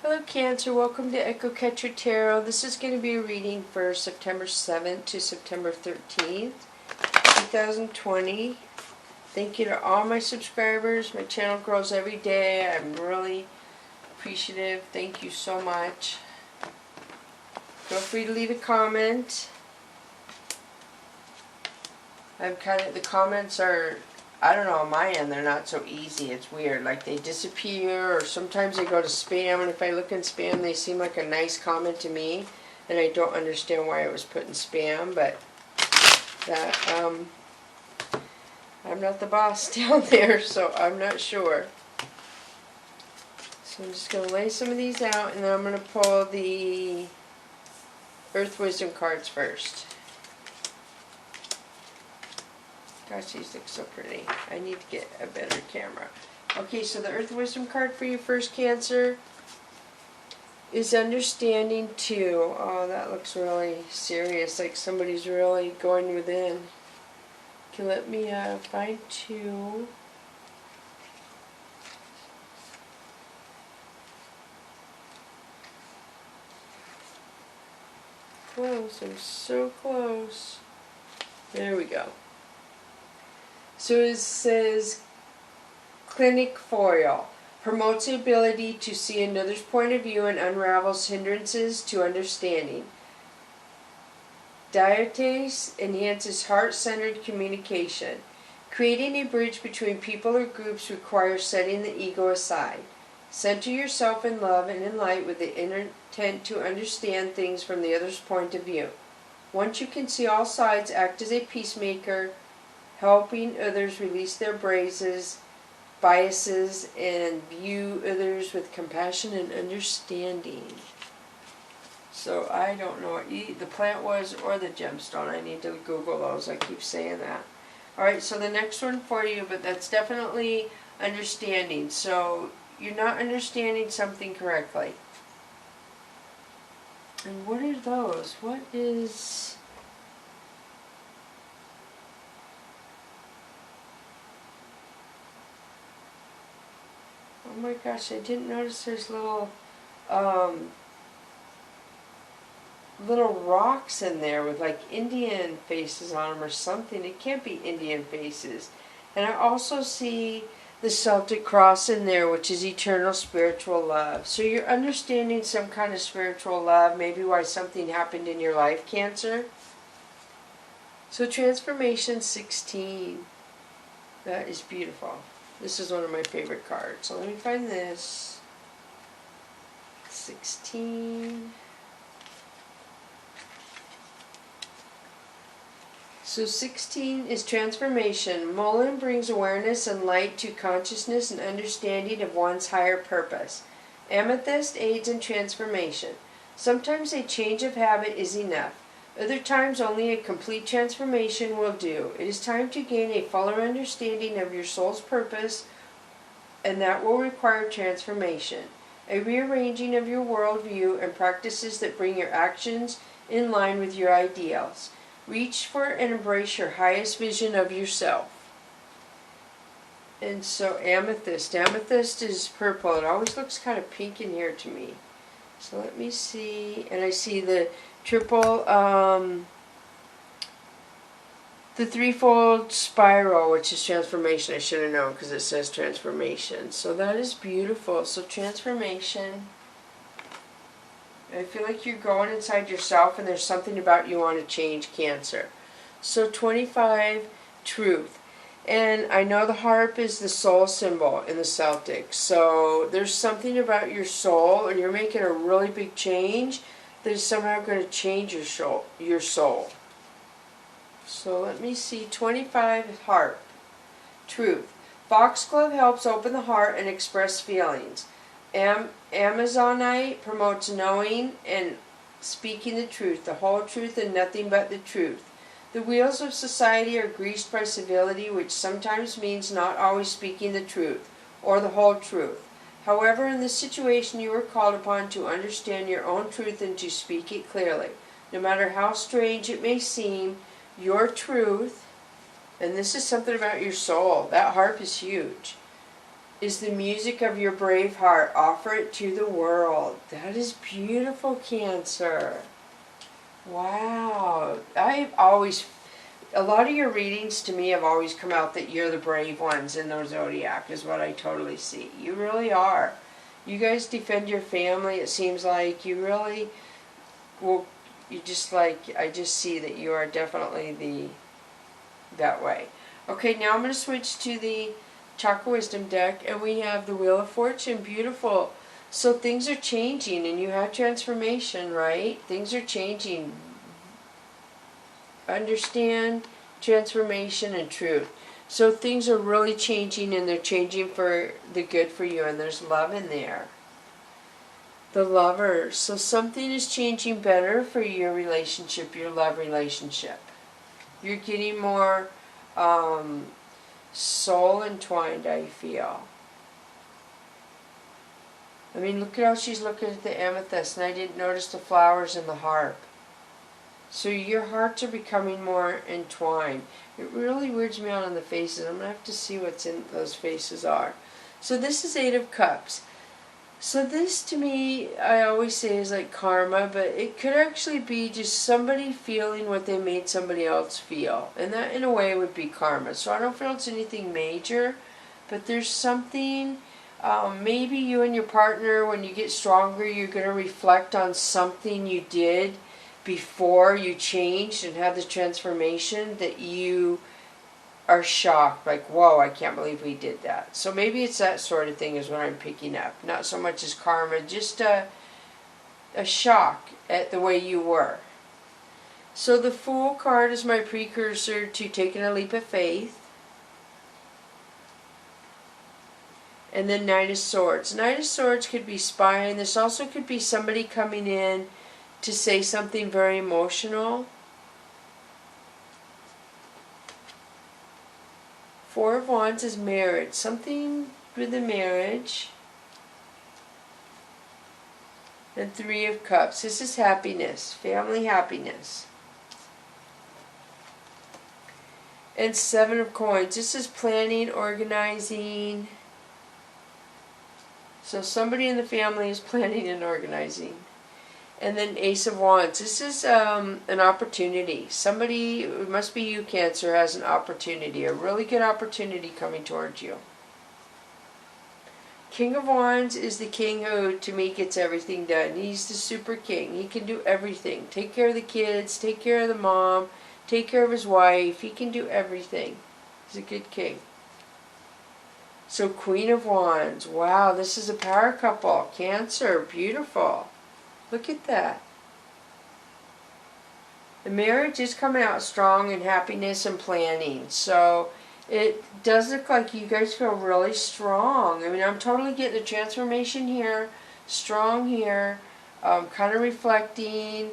Hello Cancer, welcome to EKATERINA Tarot. This is going to be a reading for September 7th to September 13th, 2020. Thank you to all my subscribers. My channel grows every day. I'm really appreciative. Thank you so much. Feel free to leave a comment. The comments are, I don't know, on my end, they're not so easy. It's weird. Like, they disappear, or sometimes they go to spam, and if I look in spam, they seem like a nice comment to me, and I don't understand why it was put in spam, but that, I'm not the boss down there, so I'm not sure. So I'm just going to lay some of these out, and then I'm going to pull the Earth Wisdom cards first. Gosh, these look so pretty. I need to get a better camera. Okay, so the Earth Wisdom card for you first, Cancer, is Understanding 2. Oh, that looks really serious, like somebody's really going within. Okay, let me find 2. Close, I'm so close. There we go. So it says, Clinic Foil promotes the ability to see another's point of view and unravels hindrances to understanding. Diates enhances heart-centered communication. Creating a bridge between people or groups requires setting the ego aside. Center yourself in love and in light with the intent to understand things from the other's point of view. Once you can see all sides, act as a peacemaker, helping others release their biases, and view others with compassion and understanding. So I don't know what the plant was or the gemstone. I need to Google those. I keep saying that. Alright, so the next one for you, but that's definitely understanding. So you're not understanding something correctly. And what are those? What is... Oh my gosh, I didn't notice there's little rocks in there with like Indian faces on them or something. It can't be Indian faces. And I also see the Celtic cross in there, which is eternal spiritual love. So you're understanding some kind of spiritual love, maybe why something happened in your life, Cancer. So Transformation 16. That is beautiful. This is one of my favorite cards. So let me find this. 16. So 16 is transformation. Mullen brings awareness and light to consciousness and understanding of one's higher purpose. Amethyst aids in transformation. Sometimes a change of habit is enough. Other times only a complete transformation will do. It is time to gain a fuller understanding of your soul's purpose, and that will require transformation. A rearranging of your worldview and practices that bring your actions in line with your ideals. Reach for and embrace your highest vision of yourself. And so amethyst. Amethyst is purple. It always looks kind of pink in here to me. So let me see. And I see the triple, the threefold spiral, which is transformation. I should have known because it says transformation. So that is beautiful. So transformation. I feel like you're going inside yourself and there's something about you want to change, Cancer. So 25, truth. And I know the harp is the soul symbol in the Celtic. So there's something about your soul, and you're making a really big change that is somehow going to change your soul. So let me see. 25, harp. Truth. Foxglove helps open the heart and express feelings. Amazonite promotes knowing and speaking the truth, the whole truth and nothing but the truth. The wheels of society are greased by civility, which sometimes means not always speaking the truth, or the whole truth. However, in this situation you are called upon to understand your own truth and to speak it clearly. No matter how strange it may seem, your truth, and this is something about your soul, that harp is huge. is the music of your brave heart. Offer it to the world. That is beautiful, Cancer. Wow. A lot of your readings to me have always come out that you're the brave ones in the zodiac, is what I totally see. You really are. You guys defend your family. It seems like you really, well, you just like, I just see that you are definitely that way. Okay, now I'm going to switch to the Chakra Wisdom deck, and we have the Wheel of Fortune. Beautiful. So things are changing, and you have transformation, right? Things are changing. Understand transformation and truth. So things are really changing, and they're changing for the good for you, and there's love in there. The Lovers. So something is changing better for your relationship, your love relationship. You're getting more soul entwined, I feel. I mean, look at how she's looking at the amethyst, and I didn't notice the flowers and the harp. So your hearts are becoming more entwined. It really weirds me out on the faces. I'm going to have to see what's in those faces are. So this is Eight of Cups. So this to me, I always say is like karma, but it could actually be just somebody feeling what they made somebody else feel. And that in a way would be karma. So I don't feel it's anything major, but there's something, maybe you and your partner, when you get stronger, you're going to reflect on something you did before you changed and had the transformation that you are shocked, like, whoa, I can't believe we did that. So maybe it's that sort of thing is what I'm picking up. Not so much as karma, just a shock at the way you were. So the Fool card is my precursor to taking a leap of faith. And then Knight of Swords. Knight of Swords could be spying. This also could be somebody coming in to say something very emotional. Four of Wands is marriage. Something with the marriage. And Three of Cups. This is happiness. Family happiness. And Seven of Coins. This is planning, organizing. So somebody in the family is planning and organizing. And then Ace of Wands. This is an opportunity. Somebody, it must be you, Cancer, has an opportunity. A really good opportunity coming towards you. King of Wands is the king who, to me, gets everything done. He's the super king. He can do everything. Take care of the kids. Take care of the mom. Take care of his wife. He can do everything. He's a good king. So Queen of Wands. Wow, this is a power couple. Cancer. Beautiful. Look at that. The marriage is coming out strong in happiness and planning. So it does look like you guys feel really strong. I mean, I'm totally getting the transformation here, strong here, kind of reflecting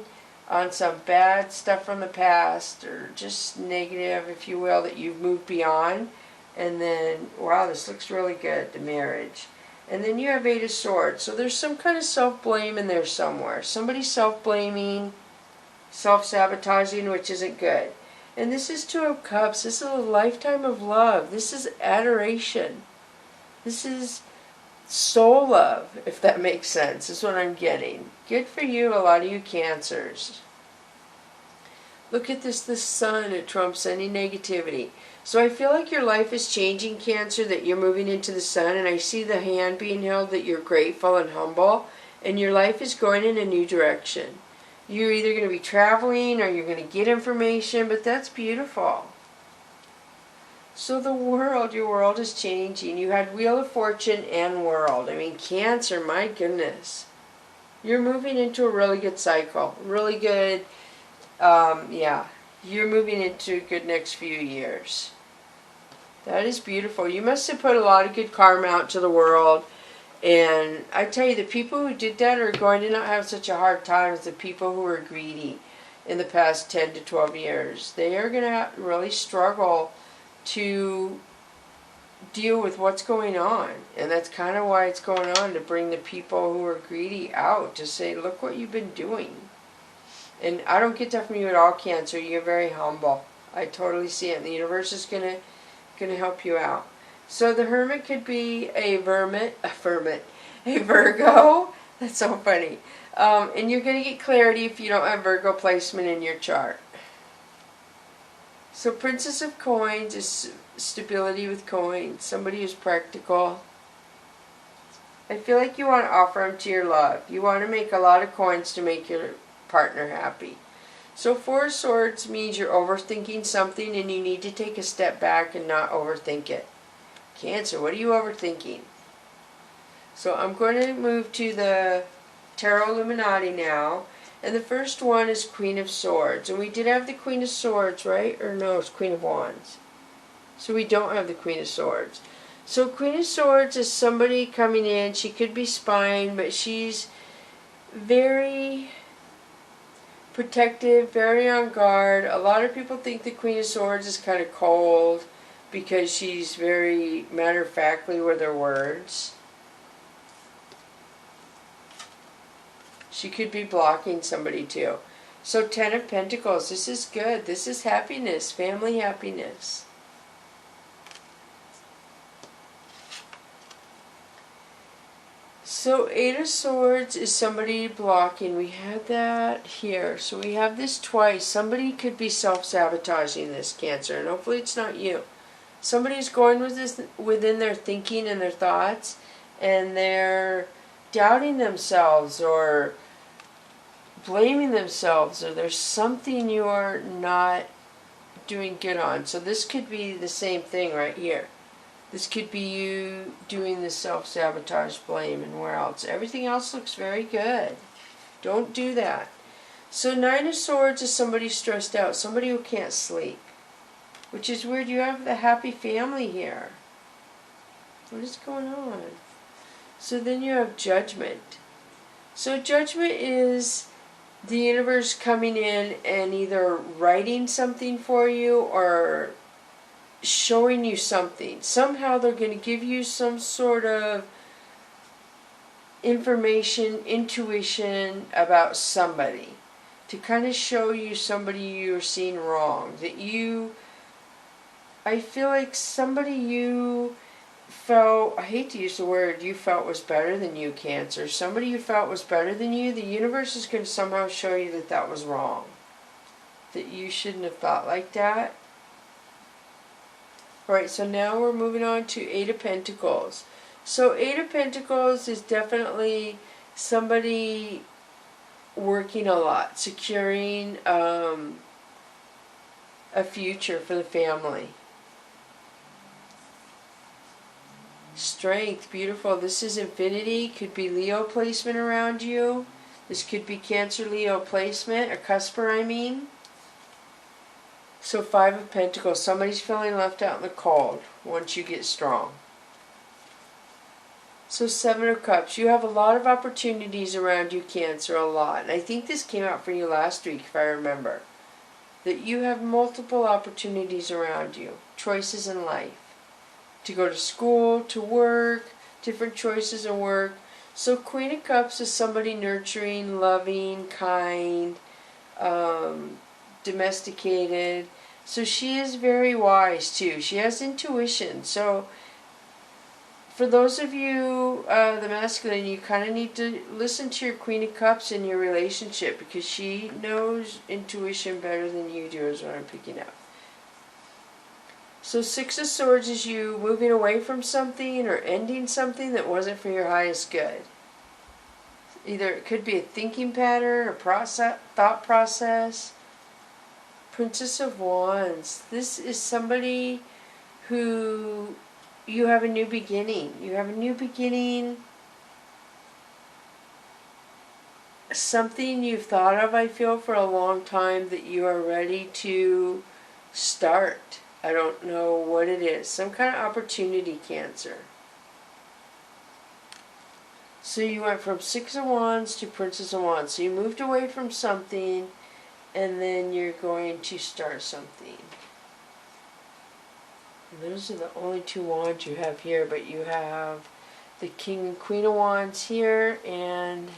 on some bad stuff from the past, or just negative, if you will, that you've moved beyond. And then, wow, this looks really good, the marriage. And then you have Eight of Swords. So there's some kind of self-blame in there somewhere. Somebody's self-blaming, self-sabotaging, which isn't good. And this is Two of Cups. This is a lifetime of love. This is adoration. This is soul love, if that makes sense. Is what I'm getting. Good for you, a lot of you Cancers. Look at this, the sun. It trumps any negativity. So I feel like your life is changing, Cancer, that you're moving into the sun, and I see the hand being held, that you're grateful and humble, and your life is going in a new direction. You're either going to be traveling or you're going to get information, but that's beautiful. So the world, your world is changing. You had Wheel of Fortune and World. I mean, Cancer, my goodness. You're moving into a really good cycle. Really good, yeah. You're moving into a good next few years. That is beautiful. You must have put a lot of good karma out to the world. And I tell you, the people who did that are going to not have such a hard time as the people who were greedy in the past 10 to 12 years. They are going to really struggle to deal with what's going on. And that's kind of why it's going on, to bring the people who are greedy out, to say, look what you've been doing. And I don't get that from you at all, Cancer. You're very humble. I totally see it. And the universe is going to help you out. So the Hermit could be a Virgo. That's so funny. And you're going to get clarity if you don't have Virgo placement in your chart. So Princess of Coins is stability with coins. Somebody who's practical. I feel like you want to offer them to your love. You want to make a lot of coins to make your partner happy. So Four of Swords means you're overthinking something and you need to take a step back and not overthink it. Cancer, what are you overthinking? So I'm going to move to the Tarot Illuminati now. And the first one is Queen of Swords. And we did have the Queen of Swords, right? Or no, it's Queen of Wands. So we don't have the Queen of Swords. So Queen of Swords is somebody coming in. She could be spying, but she's very protective, very on guard. A lot of people think the Queen of Swords is kind of cold because she's very matter-of-factly with her words. She could be blocking somebody too. So Ten of Pentacles, this is good. This is happiness, family happiness. So Eight of Swords is somebody blocking. We had that here. So we have this twice. Somebody could be self-sabotaging this, Cancer, and hopefully it's not you. Somebody's going with this within their thinking and their thoughts, and they're doubting themselves or blaming themselves, or there's something you are not doing good on. So this could be the same thing right here. This could be you doing the self-sabotage, blame, and where else. Everything else looks very good. Don't do that. So Nine of Swords is somebody stressed out, somebody who can't sleep. Which is weird, you have the happy family here. What is going on? So then you have Judgment. So Judgment is the universe coming in and either writing something for you or showing you something. Somehow they're going to give you some sort of information, intuition about somebody. To kind of show you somebody you're seeing wrong. That you, I feel like somebody you felt, I hate to use the word you felt was better than you, Cancer. Somebody you felt was better than you, the universe is going to somehow show you that that was wrong. That you shouldn't have thought like that. Alright, so now we're moving on to Eight of Pentacles. So Eight of Pentacles is definitely somebody working a lot, securing a future for the family. Strength, beautiful. This is Infinity. Could be Leo placement around you. This could be Cancer Leo placement, a cusper I mean. So Five of Pentacles. Somebody's feeling left out in the cold once you get strong. So Seven of Cups. You have a lot of opportunities around you, Cancer, a lot. And I think this came out for you last week, if I remember. That you have multiple opportunities around you. Choices in life. To go to school, to work, different choices in work. So Queen of Cups is somebody nurturing, loving, kind, domesticated. So she is very wise too. She has intuition. So for those of you, the masculine, you kind of need to listen to your Queen of Cups in your relationship because she knows intuition better than you do is what I'm picking up. So Six of Swords is you moving away from something or ending something that wasn't for your highest good. Either it could be a thinking pattern, a thought process. Princess of Wands. This is somebody who you have a new beginning. You have a new beginning. Something you've thought of, I feel, for a long time that you are ready to start. I don't know what it is. Some kind of opportunity, Cancer. So you went from Six of Wands to Princess of Wands. So you moved away from something and then you're going to start something. And those are the only two wands you have here, but you have the King and Queen of Wands here and...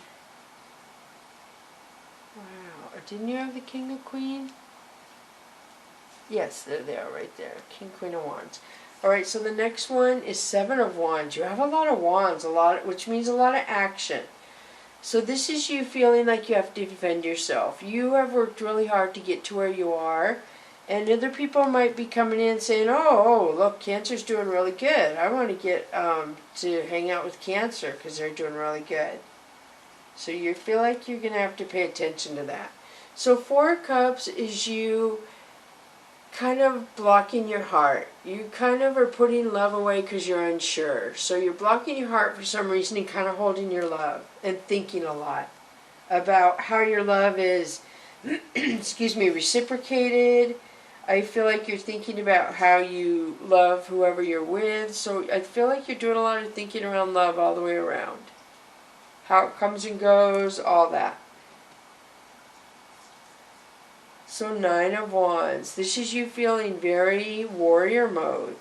Wow, didn't you have the King and Queen? Yes, there they are right there. King, Queen of Wands. Alright, so the next one is Seven of Wands. You have a lot of wands, which means a lot of action. So this is you feeling like you have to defend yourself. You have worked really hard to get to where you are. And other people might be coming in saying, oh, look, Cancer's doing really good. I want to get to hang out with Cancer because they're doing really good. So you feel like you're going to have to pay attention to that. So Four of Cups is you kind of blocking your heart. You kind of are putting love away because you're unsure. So you're blocking your heart for some reason and kind of holding your love and thinking a lot about how your love is, excuse me, reciprocated. I feel like you're thinking about how you love whoever you're with. So I feel like you're doing a lot of thinking around love all the way around. How it comes and goes, all that. So Nine of Wands. This is you feeling very warrior mode.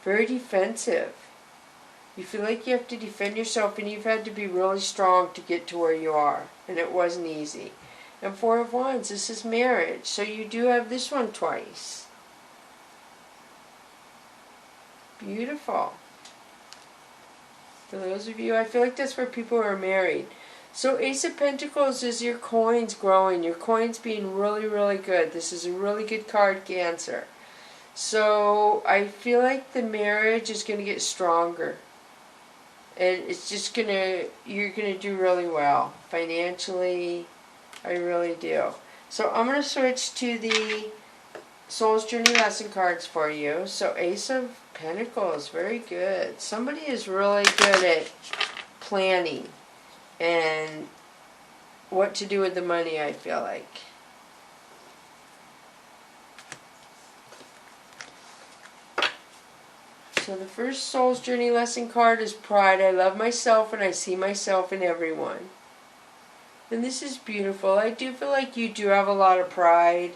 Very defensive. You feel like you have to defend yourself and you've had to be really strong to get to where you are. And it wasn't easy. And Four of Wands, this is marriage. So you do have this one twice. Beautiful. For those of you, I feel like that's for people who are married. So Ace of Pentacles is your coins growing. Your coins being really, really good. This is a really good card, Cancer. So I feel like the marriage is going to get stronger. And it's just going to, you're going to do really well. Financially, I really do. So I'm going to switch to the Soul's Journey lesson cards for you. So Ace of Pentacles, very good. Somebody is really good at planning and what to do with the money, I feel like. So the first Soul's Journey lesson card is Pride. I love myself and I see myself in everyone. And this is beautiful. I do feel like you do have a lot of pride.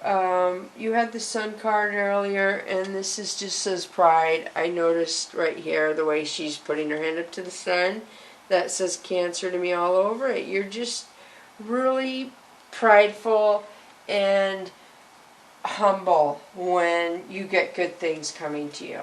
You had the Sun card earlier, and this is just says Pride. I noticed right here the way she's putting her hand up to the sun. That says Cancer to me all over it. You're just really prideful and humble when you get good things coming to you.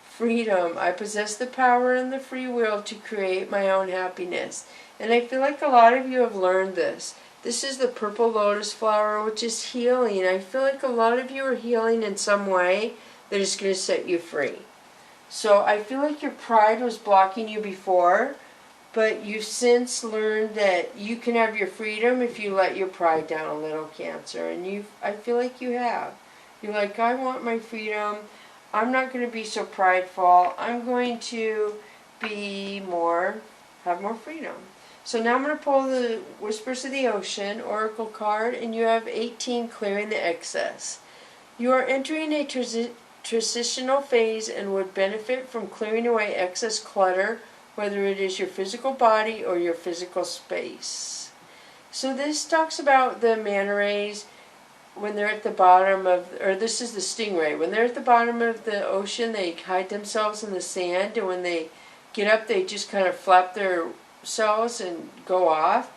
Freedom. I possess the power and the free will to create my own happiness. And I feel like a lot of you have learned this. This is the purple lotus flower, which is healing. I feel like a lot of you are healing in some way that is going to set you free. So I feel like your pride was blocking you before, but you've since learned that you can have your freedom if you let your pride down a little, Cancer. And I feel like you have. You're like, I want my freedom. I'm not going to be so prideful. I'm going to have more freedom. So now I'm going to pull the Whispers of the Ocean Oracle card, and you have 18, Clearing the Excess. You are entering a transitional phase and would benefit from clearing away excess clutter, whether it is your physical body or your physical space. So this talks about the manta rays when they're at the bottom of, or this is the stingray. When they're at the bottom of the ocean, they hide themselves in the sand, and when they get up, they just kind of flap their cells and go off.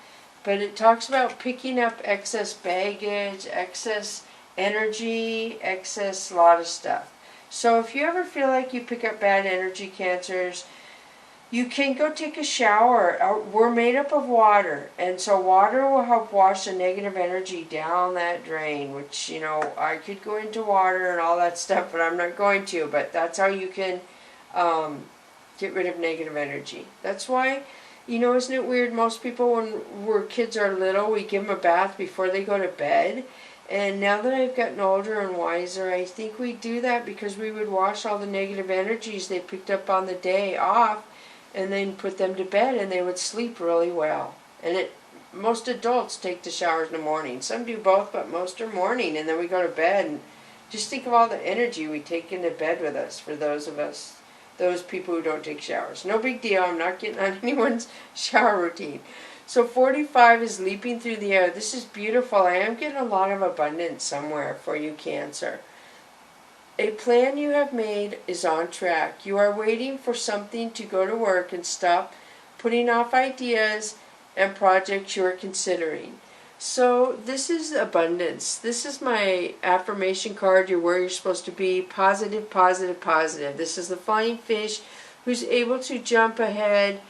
But it talks about picking up excess baggage, excess energy, excess lot of stuff. So if you ever feel like you pick up bad energy, Cancers, you can go take a shower. We're made up of water, and so water will help wash the negative energy down that drain, which, you know, I could go into water and all that stuff, but I'm not going to. But that's how you can get rid of negative energy. That's why, you know, isn't it weird? Most people, when kids are little, we give them a bath before they go to bed. And now that I've gotten older and wiser, I think we do that because we would wash all the negative energies they picked up on the day off and then put them to bed, and they would sleep really well. And most adults take the showers in the morning. Some do both, but most are morning, and then we go to bed. And just think of all the energy we take into bed with us for those people who don't take showers. No big deal. I'm not getting on anyone's shower routine. So 45 is leaping through the air. This is beautiful. I am getting a lot of abundance somewhere for you, Cancer. A plan you have made is on track. You are waiting for something to go to work and stop putting off ideas and projects you are considering. So this is abundance. This is my affirmation card. You're where you're supposed to be. Positive, positive, positive. This is the flying fish who's able to jump ahead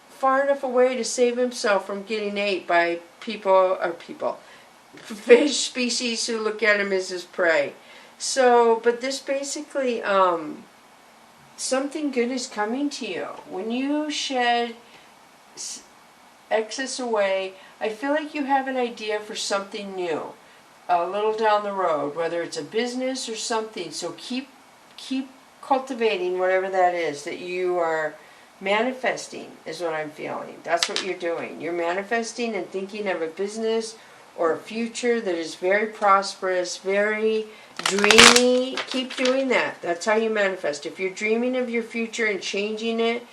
far enough away to save himself from getting ate by fish species who look at him as his prey. So, but this basically, something good is coming to you. When you shed excess away, I feel like you have an idea for something new, a little down the road, whether it's a business or something. So keep cultivating whatever that is that you are manifesting, is what I'm feeling. That's what you're doing. You're manifesting and thinking of a business or a future that is very prosperous, very dreamy. Keep doing that. That's how you manifest. If you're dreaming of your future and changing it,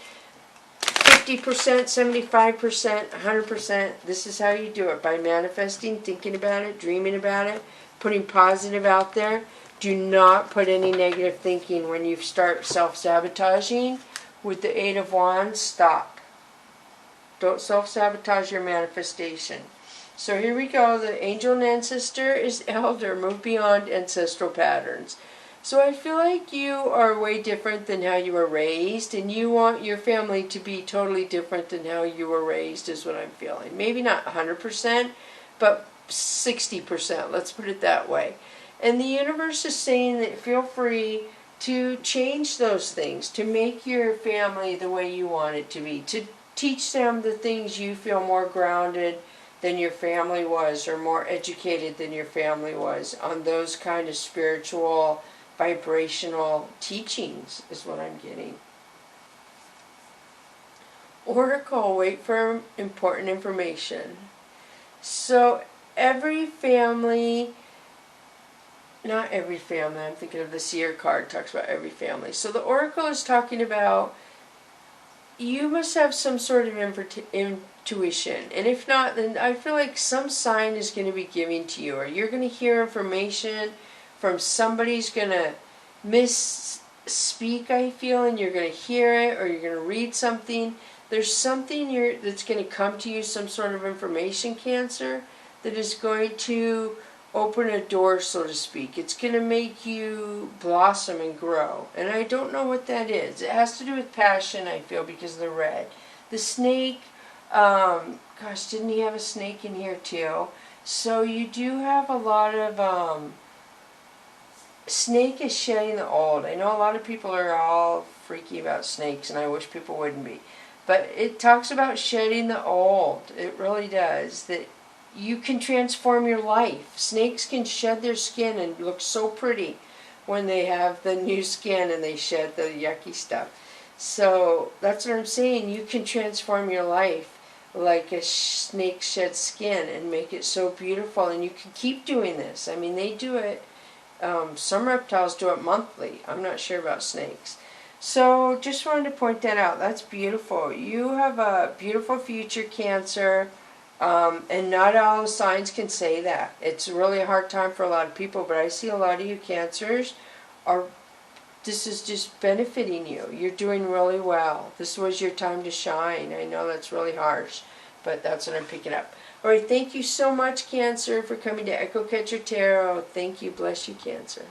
50%, 75%, 100%, this is how you do it. By manifesting, thinking about it, dreaming about it, putting positive out there. Do not put any negative thinking. When you start self-sabotaging with the Eight of Wands, stop. Don't self-sabotage your manifestation. So here we go. The angel and ancestor is elder. Move beyond ancestral patterns. So I feel like you are way different than how you were raised, and you want your family to be totally different than how you were raised, is what I'm feeling. Maybe not 100%, but 60%. Let's put it that way. And the universe is saying that feel free to change those things, to make your family the way you want it to be, to teach them the things you feel more grounded than your family was, or more educated than your family was, on those kind of spiritual, vibrational teachings, is what I'm getting. Oracle, wait for important information. So every family, not every family, I'm thinking of the Seer card, talks about every family. So the Oracle is talking about you must have some sort of intuition. And if not, then I feel like some sign is going to be given to you, or you're going to hear information from somebody's going to misspeak, I feel, and you're going to hear it, or you're going to read something. There's something that's going to come to you, some sort of information, Cancer, that is going to open a door, so to speak. It's going to make you blossom and grow. And I don't know what that is. It has to do with passion, I feel, because of the red. The snake, gosh, didn't he have a snake in here too? So you do have a lot of, snake is shedding the old. I know a lot of people are all freaky about snakes, and I wish people wouldn't be. But it talks about shedding the old. It really does. That you can transform your life. Snakes can shed their skin and look so pretty when they have the new skin and they shed the yucky stuff. So that's what I'm saying. You can transform your life like a snake sheds skin and make it so beautiful. And you can keep doing this. I mean, they do it. Some reptiles do it monthly. I'm not sure about snakes. So just wanted to point that out. That's beautiful. You have a beautiful future, Cancer. And not all the signs can say that. It's really a hard time for a lot of people, but I see a lot of you Cancers this is just benefiting you. You're doing really well. This was your time to shine. I know that's really harsh, but that's what I'm picking up. Alright, thank you so much, Cancer, for coming to Echo Catcher Tarot. Thank you. Bless you, Cancer.